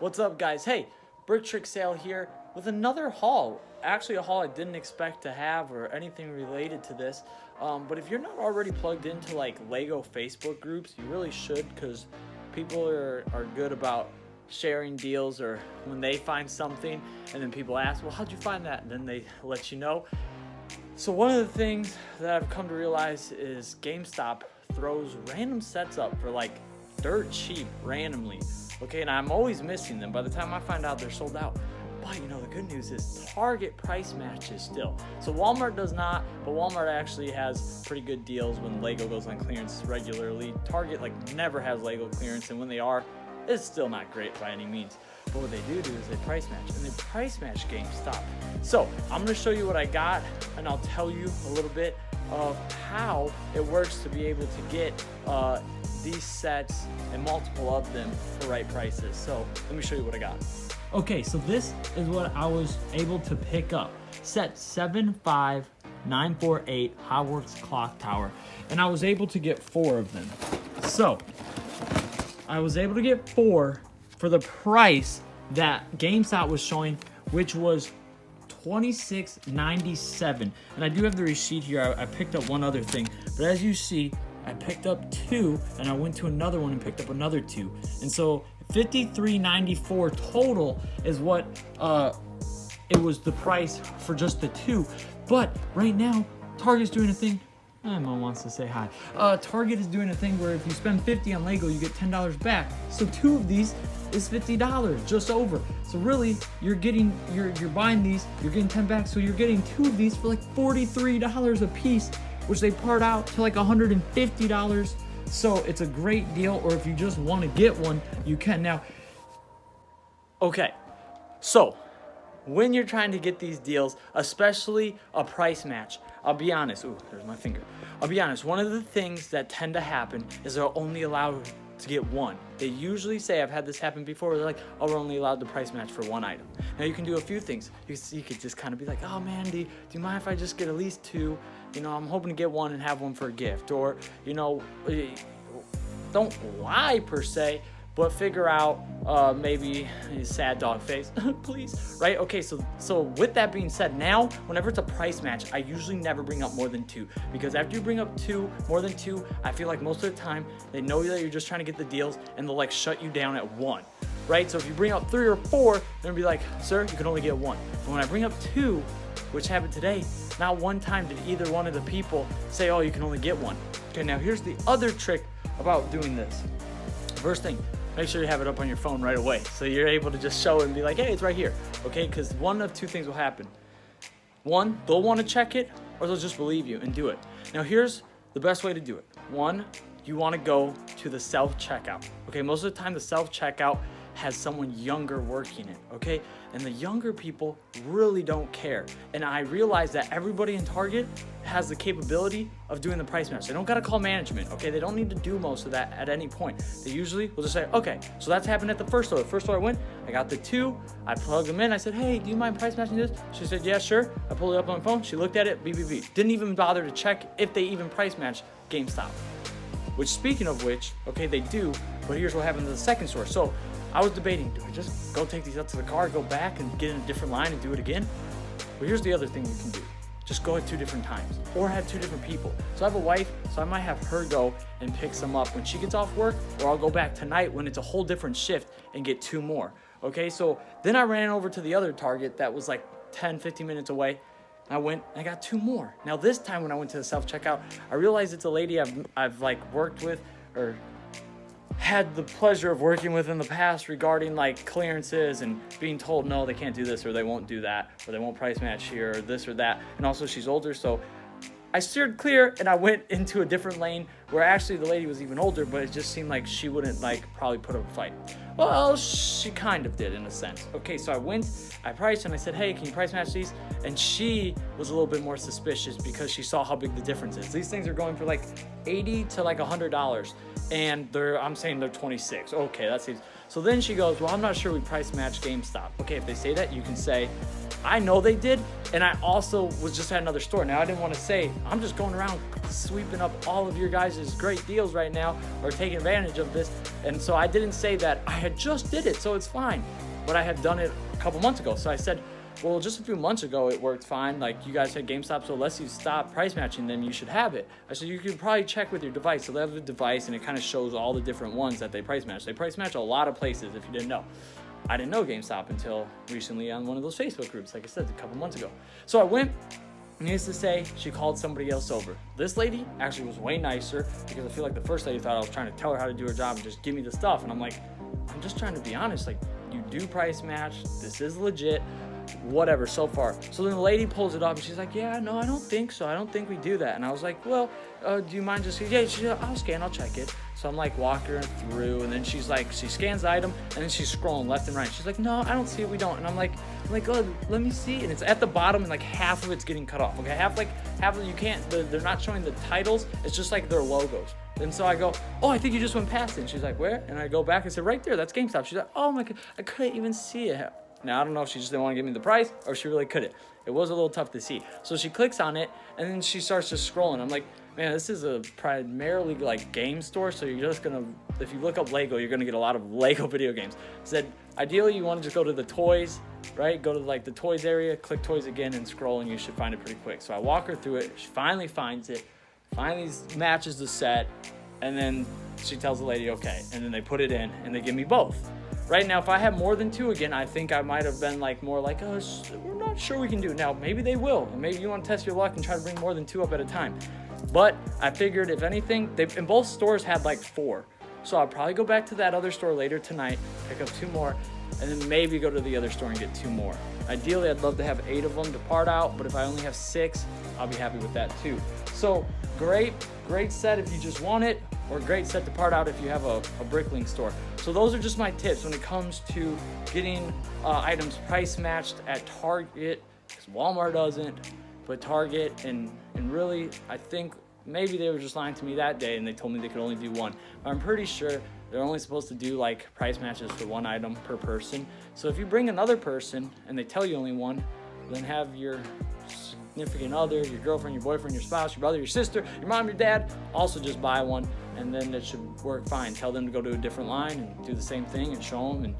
What's up, guys? Hey, BrickLink sale here with another haul. Actually, a haul I didn't expect to have or anything related to this. But if you're not already plugged into like Lego Facebook groups, you really should, because people are good about sharing deals, or when they find something and then people ask, well, how'd you find that? And then they let you know. So one of the things that I've come to realize is GameStop throws random sets up for like dirt cheap randomly. Okay, and I'm always missing them. By the time I find out, they're sold out. But you know, the good news is Target price matches still. So Walmart does not, but Walmart actually has pretty good deals when Lego goes on clearance regularly. Target like never has Lego clearance, and when they are, it's still not great by any means. But what they do is they price match, and they price match GameStop. So I'm gonna show you what I got, and I'll tell you a little bit of how it works to be able to get these sets and multiple of them for right prices. So let me show you what I got. Okay, so this is what I was able to pick up. Set 75948 Hogwarts Clock Tower, and I was able to get 4 of them. So I was able to get 4 for the price that GameStop was showing, which was $26.97. And I do have the receipt here. I picked up one other thing, but as you see, I picked up 2, and I went to another one and picked up another 2. And so $53.94 total is what it was the price for just the 2. But right now, Target's doing a thing. Mom wants to say hi. Target is doing a thing where if you spend $50 on Lego, you get $10 back. So 2 of these is $50, just over. So really, you're buying these, you're getting 10 back. So you're getting 2 of these for like $43 a piece, which they part out to like $150. So it's a great deal. Or if you just want to get one, you can. Now, okay, so when you're trying to get these deals, especially a price match, I'll be honest. Ooh, there's my finger. I'll be honest. One of the things that tend to happen is they're only allowed to get 1. They usually say, I've had this happen before, they're like, oh, we're only allowed to price match for 1 item. Now you can do a few things. You could just kind of be like, oh man, do you mind if I just get at least 2? You know, I'm hoping to get 1 and have 1 for a gift. Or, you know, don't lie per se, but figure out maybe a sad dog face, please, right? Okay, so with that being said, now whenever it's a price match, I usually never bring up more than 2, because after you bring up more than 2, I feel like most of the time they know that you're just trying to get the deals, and they'll like shut you down at 1, right? So if you bring up 3 or 4, they'll be like, sir, you can only get 1. But when I bring up 2, which happened today, not one time did either one of the people say, oh, you can only get 1. Okay, now here's the other trick about doing this. First thing, make sure you have it up on your phone right away, so you're able to just show it and be like, hey, it's right here, okay? Because one of 2 things will happen. 1, they'll want to check it, or they'll just believe you and do it. Now here's the best way to do it. 1, you want to go to the self-checkout. Okay, most of the time the self-checkout has someone younger working it, okay? And the younger people really don't care. And I realize that everybody in Target has the capability of doing the price match. They don't gotta call management, okay? They don't need to do most of that at any point. They usually will just say, okay, so that's happened at the first store. The first store I went, I got the 2, I plugged them in, I said, hey, do you mind price matching this? She said, yeah, sure. I pulled it up on my phone, she looked at it, beep. Didn't even bother to check if they even price match GameStop. Which, speaking of which, okay, they do, but here's what happened to the second store. So I was debating, do I just go take these out to the car, go back and get in a different line and do it again? Well, here's the other thing you can do. Just go at 2 different times, or have 2 different people. So I have a wife, so I might have her go and pick some up when she gets off work, or I'll go back tonight when it's a whole different shift and get 2 more. Okay, so then I ran over to the other Target that was like 10, 15 minutes away. I went and I got 2 more. Now this time when I went to the self-checkout, I realized it's a lady I've like worked with, or had the pleasure of working with in the past regarding like clearances and being told, no, they can't do this, or they won't do that, or they won't price match here, or this or that. And also she's older, so I steered clear and I went into a different lane where actually the lady was even older, but it just seemed like she wouldn't like probably put up a fight. Well, she kind of did in a sense. Okay, so I went, I priced, and I said, hey, can you price match these? And she was a little bit more suspicious because she saw how big the difference is. These things are going for like $80 to like $100, and I'm saying they're 26. Okay, that seems. So then she goes, well, I'm not sure we price match GameStop. Okay, if they say that, you can say, I know they did, and I also was just at another store. Now, I didn't want to say, I'm just going around sweeping up all of your guys' great deals right now or taking advantage of this. And so I didn't say that I had just did it, so it's fine. But I had done it a couple months ago. So I said, well, just a few months ago, it worked fine. Like, you guys had GameStop, so unless you stop price matching them, you should have it. I said, you could probably check with your device. So they have a device, and it kind of shows all the different ones that they price match. They price match a lot of places, if you didn't know. I didn't know GameStop until recently on one of those Facebook groups, like I said, a couple months ago. So I went, needless to say, she called somebody else over. This lady actually was way nicer, because I feel like the first lady thought I was trying to tell her how to do her job and just give me the stuff. And I'm like, I'm just trying to be honest. Like, you do price match. This is legit. Whatever, so far. So then the lady pulls it up and she's like, yeah, no, I don't think so. I don't think we do that. And I was like, well, do you mind just, yeah, she's like, I'll scan, I'll check it. So I'm like walking her through, and then she's like, she scans the item, and then she's scrolling left and right. She's like, no, I don't see it, we don't. And I'm like, oh, let me see. And it's at the bottom, and like half of it's getting cut off. Okay, half of you can't, they're not showing the titles. It's just like their logos. And so I go, oh, I think you just went past it. And she's like, where? And I go back and said, right there, that's GameStop. She's like, oh my God, I couldn't even see it. Now, I don't know if she just didn't want to give me the price or she really couldn't. It was a little tough to see. So she clicks on it, and then she starts just scrolling. I'm like, man, this is a primarily like game store, so you're just gonna, if you look up Lego, you're gonna get a lot of Lego video games. Said, ideally, you want to just go to the toys, right? Go to like the toys area, click toys again, and scroll, and you should find it pretty quick. So I walk her through it. She finally finds it, finally matches the set, and then she tells the lady, okay. And then they put it in, and they give me both. Right now, if I had more than two again, I think I might have been like more like, oh, we're not sure we can do it. Now, maybe they will. And maybe you want to test your luck and try to bring more than two up at a time. But I figured, if anything, in both stores had like 4. So I'll probably go back to that other store later tonight, pick up 2 more, and then maybe go to the other store and get 2 more. Ideally, I'd love to have 8 of them to part out, but if I only have 6, I'll be happy with that too. So great set if you just want it, or great set to part out if you have a BrickLink store. So those are just my tips when it comes to getting items price matched at Target, because Walmart doesn't, but Target, and really, I think maybe they were just lying to me that day and they told me they could only do 1. But I'm pretty sure they're only supposed to do like price matches for 1 item per person. So if you bring another person and they tell you only 1, then have your significant other, your girlfriend, your boyfriend, your spouse, your brother, your sister, your mom, your dad, also just buy 1, and then it should work fine. Tell them to go to a different line and do the same thing and show them, and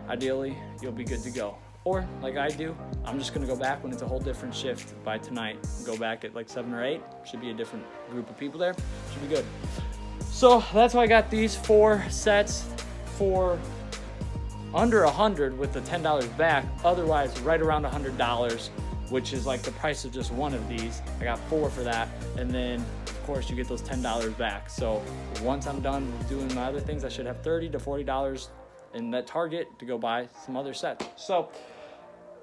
ideally you'll be good to go. Or like I do, I'm just gonna go back when it's a whole different shift by tonight. Go back at like 7 or 8. Should be a different group of people there. Should be good. So that's why I got these 4 sets for under $100 with the $10 back. Otherwise, right around $100, which is like the price of just 1 of these. I got 4 for that, and then of course you get those $10 back. So once I'm done doing my other things, I should have $30 to $40 in that Target to go buy some other sets. So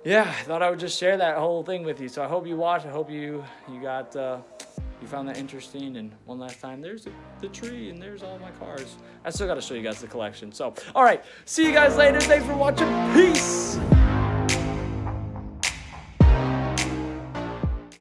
yeah, I thought I would just share that whole thing with you. So I hope you watched. I hope you got you found that interesting. And one last time, there's the tree and there's all my cars. I still got to show you guys the collection. So all right, see you guys later. Thanks for watching. Peace.